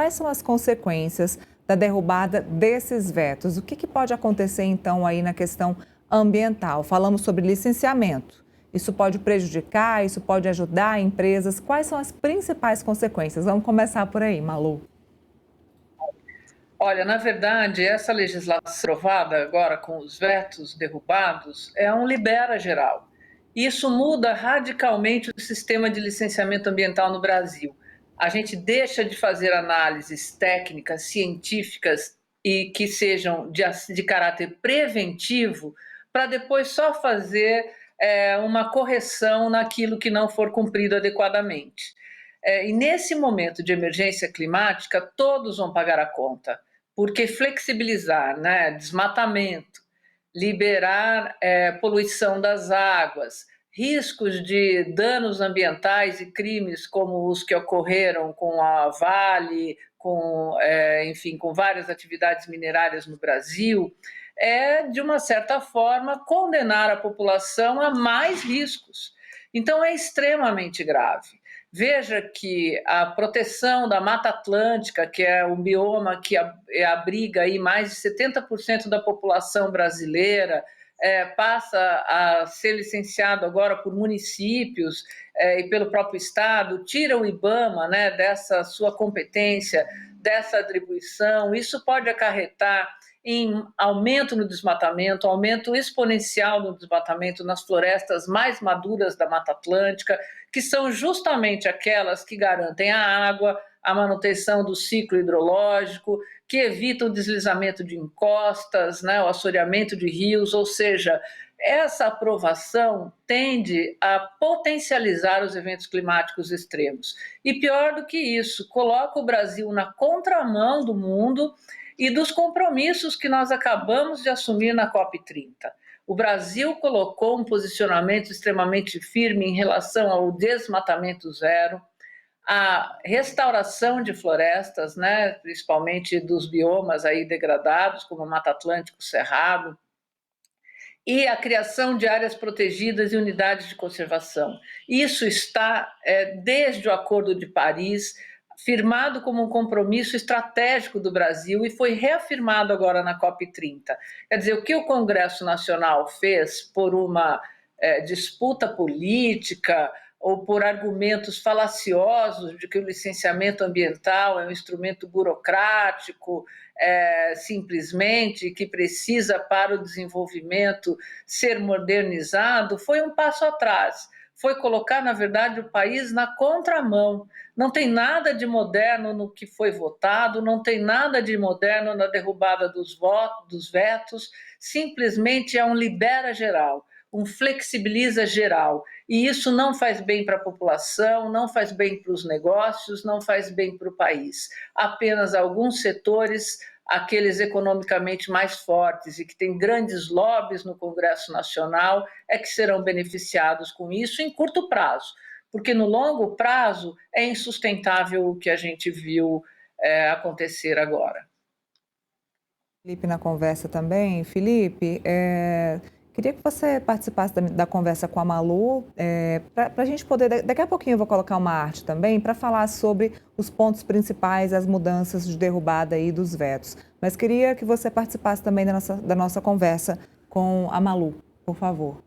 quais são as consequências da derrubada desses vetos? O que pode acontecer, então, aí na questão ambiental? Falamos sobre licenciamento. Isso pode prejudicar, isso pode ajudar empresas. Quais são as principais consequências? Vamos começar por aí, Malu. Olha, na verdade, essa legislação aprovada agora com os vetos derrubados é um libera geral. Isso muda radicalmente o sistema de licenciamento ambiental no Brasil. A gente deixa de fazer análises técnicas, científicas e que sejam de caráter preventivo para depois só fazer uma correção naquilo que não for cumprido adequadamente. E nesse momento de emergência climática, todos vão pagar a conta, porque flexibilizar, né, desmatamento, liberar poluição das águas, riscos de danos ambientais e crimes como os que ocorreram com a Vale, enfim, com várias atividades minerárias no Brasil, de uma certa forma, condenar a população a mais riscos. Então, é extremamente grave. Veja que a proteção da Mata Atlântica, que é um bioma que abriga aí mais de 70% da população brasileira, passa a ser licenciado agora por municípios e pelo próprio Estado, tira o IBAMA, né, dessa sua competência, dessa atribuição. Isso pode acarretar em aumento no desmatamento, aumento exponencial no desmatamento nas florestas mais maduras da Mata Atlântica, que são justamente aquelas que garantem a água, a manutenção do ciclo hidrológico, que evitam o deslizamento de encostas, né, o assoreamento de rios, ou seja, essa aprovação tende a potencializar os eventos climáticos extremos. E pior do que isso, coloca o Brasil na contramão do mundo e dos compromissos que nós acabamos de assumir na COP30. O Brasil colocou um posicionamento extremamente firme em relação ao desmatamento zero, a restauração de florestas, né, principalmente dos biomas aí degradados, como o Mata Atlântico, Cerrado, e a criação de áreas protegidas e unidades de conservação. Isso está desde o Acordo de Paris, firmado como um compromisso estratégico do Brasil e foi reafirmado agora na COP30. Quer dizer, o que o Congresso Nacional fez por uma disputa política ou por argumentos falaciosos de que o licenciamento ambiental é um instrumento burocrático, simplesmente, que precisa para o desenvolvimento ser modernizado, foi um passo atrás. Foi colocar, na verdade, o país na contramão. Não tem nada de moderno no que foi votado, não tem nada de moderno na derrubada dos vetos, simplesmente é um libera geral, um flexibiliza geral. E isso não faz bem para a população, não faz bem para os negócios, não faz bem para o país. Apenas alguns setores, aqueles economicamente mais fortes e que têm grandes lobbies no Congresso Nacional, que serão beneficiados com isso em curto prazo, porque no longo prazo é insustentável o que a gente viu acontecer agora. Felipe na conversa também. Felipe, queria que você participasse da conversa com a Malu, para a gente poder, daqui a pouquinho eu vou colocar uma arte também, para falar sobre os pontos principais, as mudanças de derrubada aí dos vetos. Mas queria que você participasse também da nossa conversa com a Malu, por favor.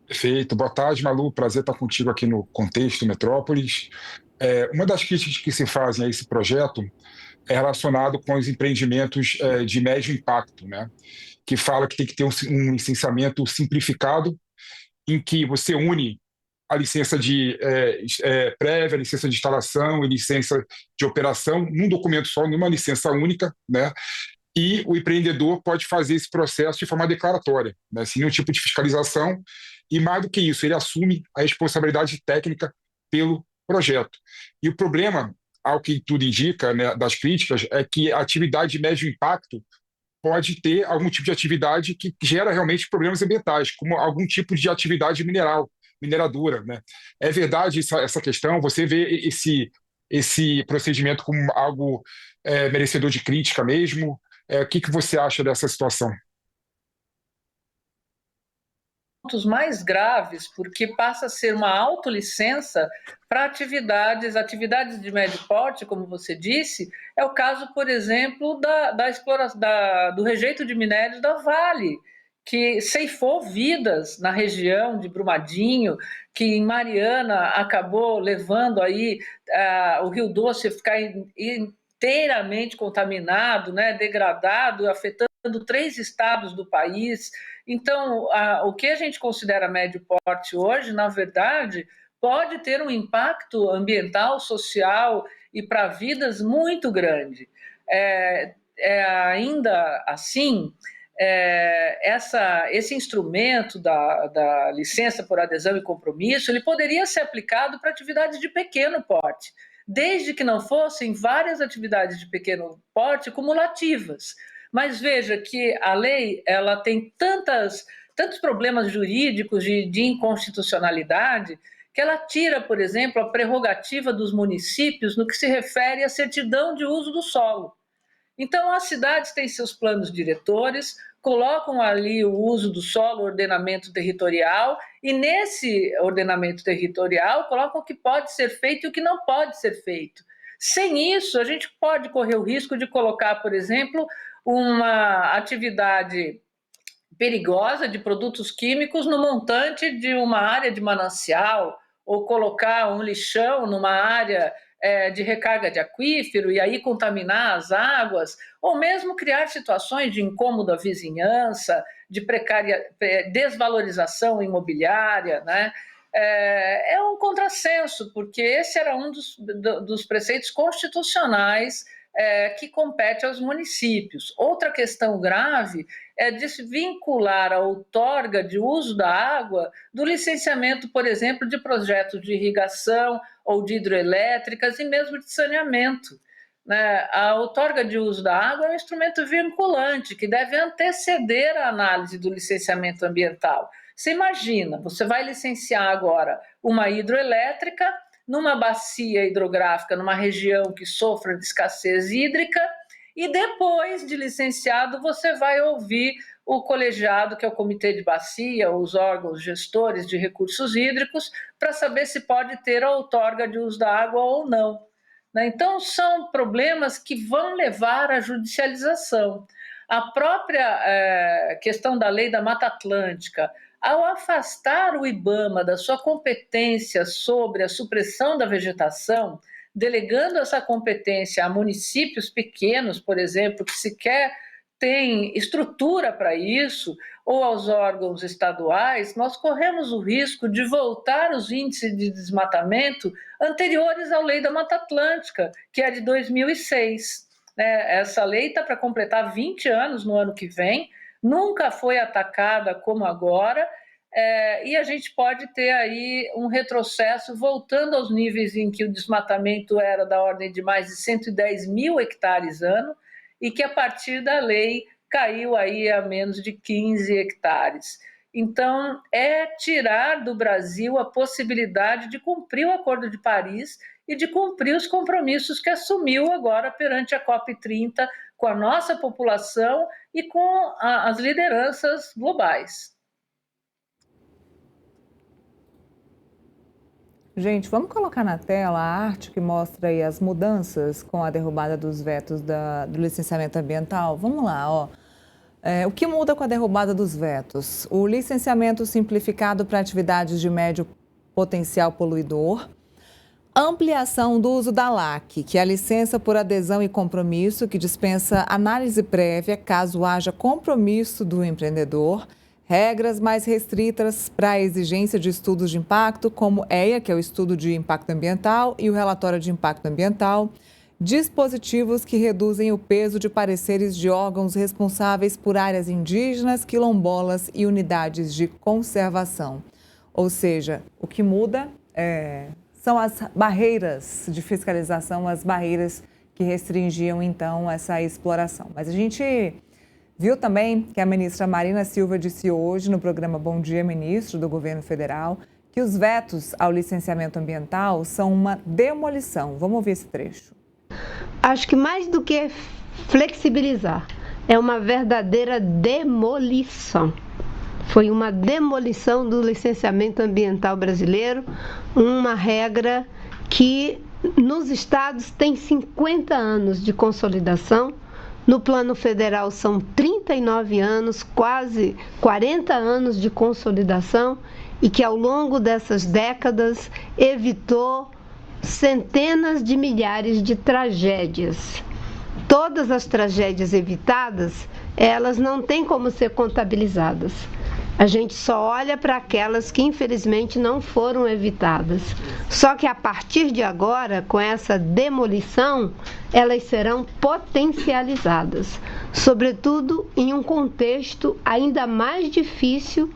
Perfeito. Boa tarde, Malu. Prazer estar contigo aqui no Contexto Metrópolis. Uma das críticas que se fazem a esse projeto é relacionado com os empreendimentos de médio impacto, né? Que fala que tem que ter um licenciamento simplificado, em que você une a licença de prévia, a licença de instalação e licença de operação num documento só, numa licença única, né? E o empreendedor pode fazer esse processo de forma declaratória, né? Sem nenhum tipo de fiscalização, e mais do que isso, ele assume a responsabilidade técnica pelo projeto. E o problema, ao que tudo indica, né, das críticas, é que a atividade de médio impacto pode ter algum tipo de atividade que gera realmente problemas ambientais, como algum tipo de atividade mineradora, né? É verdade essa questão? Você vê esse procedimento como algo merecedor de crítica mesmo? O que você acha dessa situação? pontos mais graves, porque passa a ser uma autolicença para atividades de médio porte, como você disse. É o caso, por exemplo, do rejeito de minérios da Vale, que ceifou vidas na região de Brumadinho, que em Mariana acabou levando aí o Rio Doce a ficar inteiramente contaminado, né, degradado, afetando 3 estados do país. Então, o que a gente considera médio porte hoje, na verdade, pode ter um impacto ambiental, social e para vidas muito grande. Ainda assim, esse instrumento da licença por adesão e compromisso, ele poderia ser aplicado para atividades de pequeno porte, desde que não fossem várias atividades de pequeno porte cumulativas. Mas veja que a lei ela tem tantos problemas jurídicos de inconstitucionalidade que ela tira, por exemplo, a prerrogativa dos municípios no que se refere à certidão de uso do solo. Então, as cidades têm seus planos diretores, colocam ali o uso do solo, ordenamento territorial, e nesse ordenamento territorial colocam o que pode ser feito e o que não pode ser feito. Sem isso, a gente pode correr o risco de colocar, por exemplo, uma atividade perigosa de produtos químicos no montante de uma área de manancial, ou colocar um lixão numa área de recarga de aquífero e aí contaminar as águas, ou mesmo criar situações de incômodo à vizinhança, de desvalorização imobiliária, né? É um contrassenso, porque esse era um dos preceitos constitucionais que compete aos municípios. Outra questão grave é desvincular a outorga de uso da água do licenciamento, por exemplo, de projetos de irrigação ou de hidroelétricas e mesmo de saneamento. Né? A outorga de uso da água é um instrumento vinculante que deve anteceder a análise do licenciamento ambiental. Você imagina, você vai licenciar agora uma hidroelétrica numa bacia hidrográfica, numa região que sofra de escassez hídrica, e depois de licenciado você vai ouvir o colegiado, que é o comitê de bacia, os órgãos gestores de recursos hídricos, para saber se pode ter a outorga de uso da água ou não. Então, são problemas que vão levar à judicialização. A própria questão da lei da Mata Atlântica, ao afastar o IBAMA da sua competência sobre a supressão da vegetação, delegando essa competência a municípios pequenos, por exemplo, que sequer têm estrutura para isso, ou aos órgãos estaduais, nós corremos o risco de voltar os índices de desmatamento anteriores à Lei da Mata Atlântica, que é de 2006. Essa lei está para completar 20 anos no ano que vem, nunca foi atacada como agora, e a gente pode ter aí um retrocesso voltando aos níveis em que o desmatamento era da ordem de mais de 110 mil hectares ano, e que a partir da lei caiu aí a menos de 15 hectares. Então, é tirar do Brasil a possibilidade de cumprir o Acordo de Paris e de cumprir os compromissos que assumiu agora perante a COP30 com a nossa população e com as lideranças globais. Gente, vamos colocar na tela a arte que mostra aí as mudanças com a derrubada dos vetos do licenciamento ambiental. Vamos lá, ó. O que muda com a derrubada dos vetos? O licenciamento simplificado para atividades de médio potencial poluidor, ampliação do uso da LAC, que é a licença por adesão e compromisso, que dispensa análise prévia caso haja compromisso do empreendedor, regras mais restritas para a exigência de estudos de impacto, como EIA, que é o estudo de impacto ambiental, e o relatório de impacto ambiental, dispositivos que reduzem o peso de pareceres de órgãos responsáveis por áreas indígenas, quilombolas e unidades de conservação. Ou seja, o que muda são as barreiras de fiscalização, as barreiras que restringiam, então, essa exploração. Mas a gente viu também que a ministra Marina Silva disse hoje no programa Bom Dia, Ministro do Governo Federal, que os vetos ao licenciamento ambiental são uma demolição. Vamos ouvir esse trecho. Acho que mais do que flexibilizar, é uma verdadeira demolição. Foi uma demolição do licenciamento ambiental brasileiro, uma regra que nos estados tem 50 anos de consolidação. No plano federal são 39 anos, quase 40 anos de consolidação, e que ao longo dessas décadas evitou centenas de milhares de tragédias. Todas as tragédias evitadas, elas não têm como ser contabilizadas. A gente só olha para aquelas que infelizmente não foram evitadas. Só que a partir de agora, com essa demolição, elas serão potencializadas, sobretudo em um contexto ainda mais difícil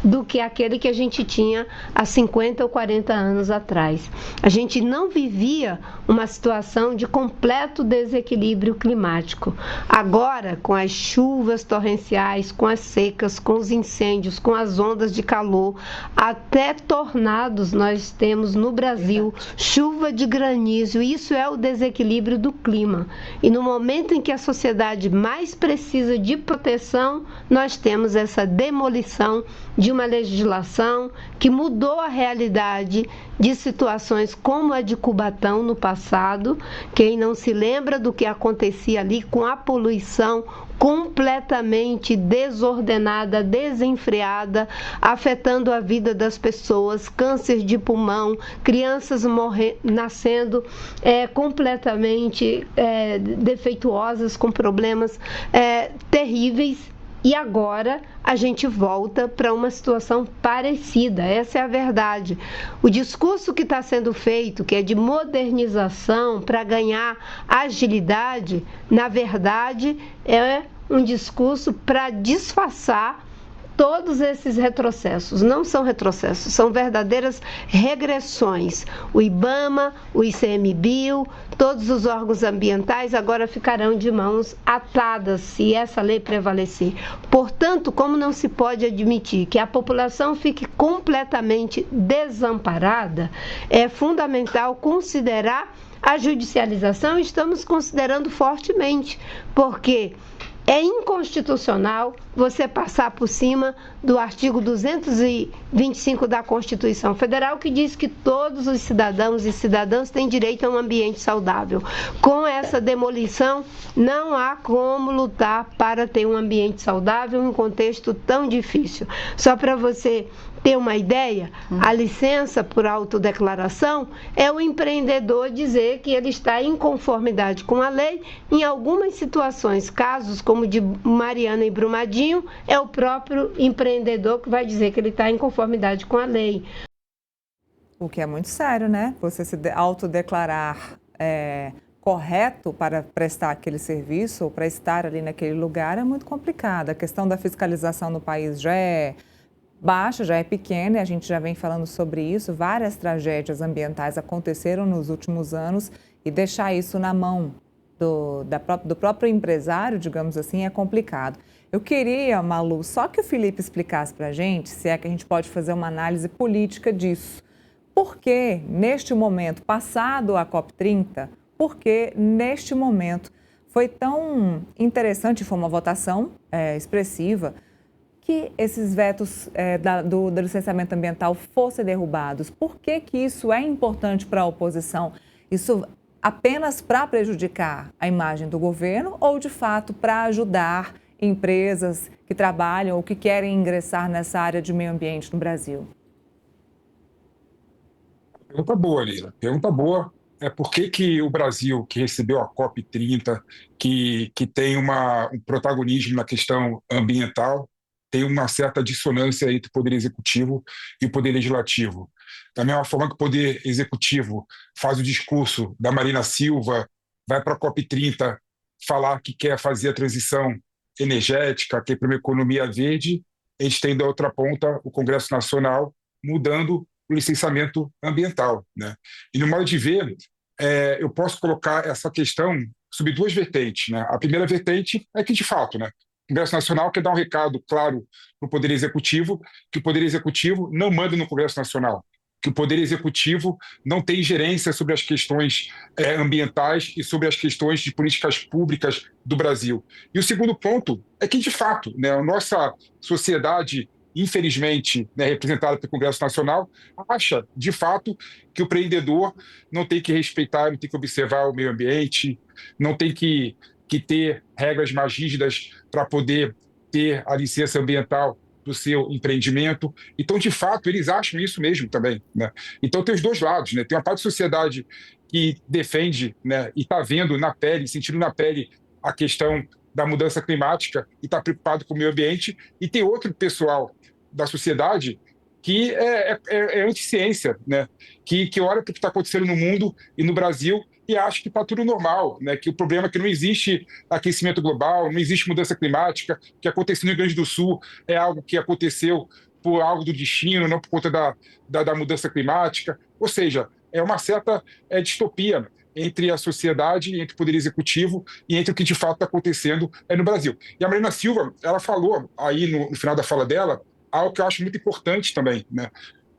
do que aquele que a gente tinha há 50 ou 40 anos atrás. A gente não vivia uma situação de completo desequilíbrio climático. Agora, com as chuvas torrenciais, com as secas, com os incêndios, com as ondas de calor, até tornados nós temos no Brasil, chuva de granizo, isso é o desequilíbrio do clima. E no momento em que a sociedade mais precisa de proteção, nós temos essa demolição de uma legislação que mudou a realidade de situações como a de Cubatão no passado. Quem não se lembra do que acontecia ali com a poluição completamente desordenada, desenfreada, afetando a vida das pessoas, câncer de pulmão, crianças nascendo completamente defeituosas, com problemas terríveis. E agora a gente volta para uma situação parecida, essa é a verdade. O discurso que está sendo feito, que é de modernização para ganhar agilidade, na verdade é um discurso para disfarçar todos esses retrocessos. Não são retrocessos, são verdadeiras regressões. O IBAMA, o ICMBio, todos os órgãos ambientais agora ficarão de mãos atadas se essa lei prevalecer. Portanto, como não se pode admitir que a população fique completamente desamparada, é fundamental considerar a judicialização. Estamos considerando fortemente, porque é inconstitucional você passar por cima do artigo 225 da Constituição Federal, que diz que todos os cidadãos e cidadãs têm direito a um ambiente saudável. Com essa demolição, não há como lutar para ter um ambiente saudável em um contexto tão difícil. Só para você ter uma ideia, a licença por autodeclaração é o empreendedor dizer que ele está em conformidade com a lei. Em algumas situações, casos como de Mariana e Brumadinho, é o próprio empreendedor que vai dizer que ele está em conformidade com a lei. O que é muito sério, né? Você se autodeclarar correto para prestar aquele serviço ou para estar ali naquele lugar é muito complicado. A questão da fiscalização no país já é baixa, já é pequena, e a gente já vem falando sobre isso. Várias tragédias ambientais aconteceram nos últimos anos, e deixar isso na mão do próprio empresário, digamos assim, é complicado. Eu queria, Malu, só que o Felipe explicasse para a gente, se é que a gente pode fazer uma análise política disso. Por que, neste momento, passado a COP30, por que, neste momento, foi tão interessante, foi uma votação expressiva, que esses vetos do licenciamento ambiental fossem derrubados? Por que isso é importante para a oposição? Isso apenas para prejudicar a imagem do governo ou, de fato, para ajudar empresas que trabalham ou que querem ingressar nessa área de meio ambiente no Brasil? Pergunta boa, Lila. Pergunta boa. Por que o Brasil, que recebeu a COP30, que tem um protagonismo na questão ambiental, tem uma certa dissonância entre o Poder Executivo e o Poder Legislativo? Da mesma forma que o Poder Executivo faz o discurso da Marina Silva, vai para a COP30 falar que quer fazer a transição energética, quer para uma economia verde, a gente tem da outra ponta o Congresso Nacional mudando o licenciamento ambiental, né? E no modo de ver, eu posso colocar essa questão sob duas vertentes, né? A primeira vertente é que, de fato, né, o Congresso Nacional quer dar um recado claro para o Poder Executivo, que o Poder Executivo não manda no Congresso Nacional, que o Poder Executivo não tem ingerência sobre as questões ambientais e sobre as questões de políticas públicas do Brasil. E o segundo ponto é que, de fato, né, a nossa sociedade infelizmente, né, representada pelo Congresso Nacional, acha, de fato, que o empreendedor não tem que respeitar, não tem que observar o meio ambiente, não tem que ter regras mais rígidas para poder ter a licença ambiental do seu empreendimento. Então, de fato, eles acham isso mesmo também, né? Então, tem os dois lados, né? Tem uma parte da sociedade que defende, né, e está vendo na pele, sentindo na pele a questão da mudança climática e está preocupado com o meio ambiente, e tem outro pessoal da sociedade que é anti-ciência, né? Que olha para o que está acontecendo no mundo e no Brasil e acha que está tudo normal, né? Que o problema é que não existe aquecimento global, não existe mudança climática, o que aconteceu no Rio Grande do Sul é algo que aconteceu por algo do destino, não por conta da mudança climática. Ou seja, é uma certa distopia entre a sociedade, entre o poder executivo e entre o que de fato está acontecendo no Brasil. E a Marina Silva, ela falou aí no final da fala dela algo que eu acho muito importante também, né?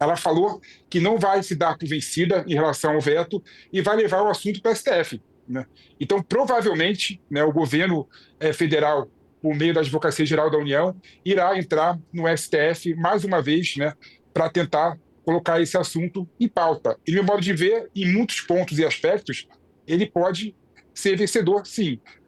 Ela falou que não vai se dar por vencida em relação ao veto e vai levar o assunto para o STF, né? Então, provavelmente, né, o governo federal, por meio da Advocacia Geral da União, irá entrar no STF mais uma vez, né, para tentar colocar esse assunto em pauta. E, no meu modo de ver, em muitos pontos e aspectos, ele pode ser vencedor, sim.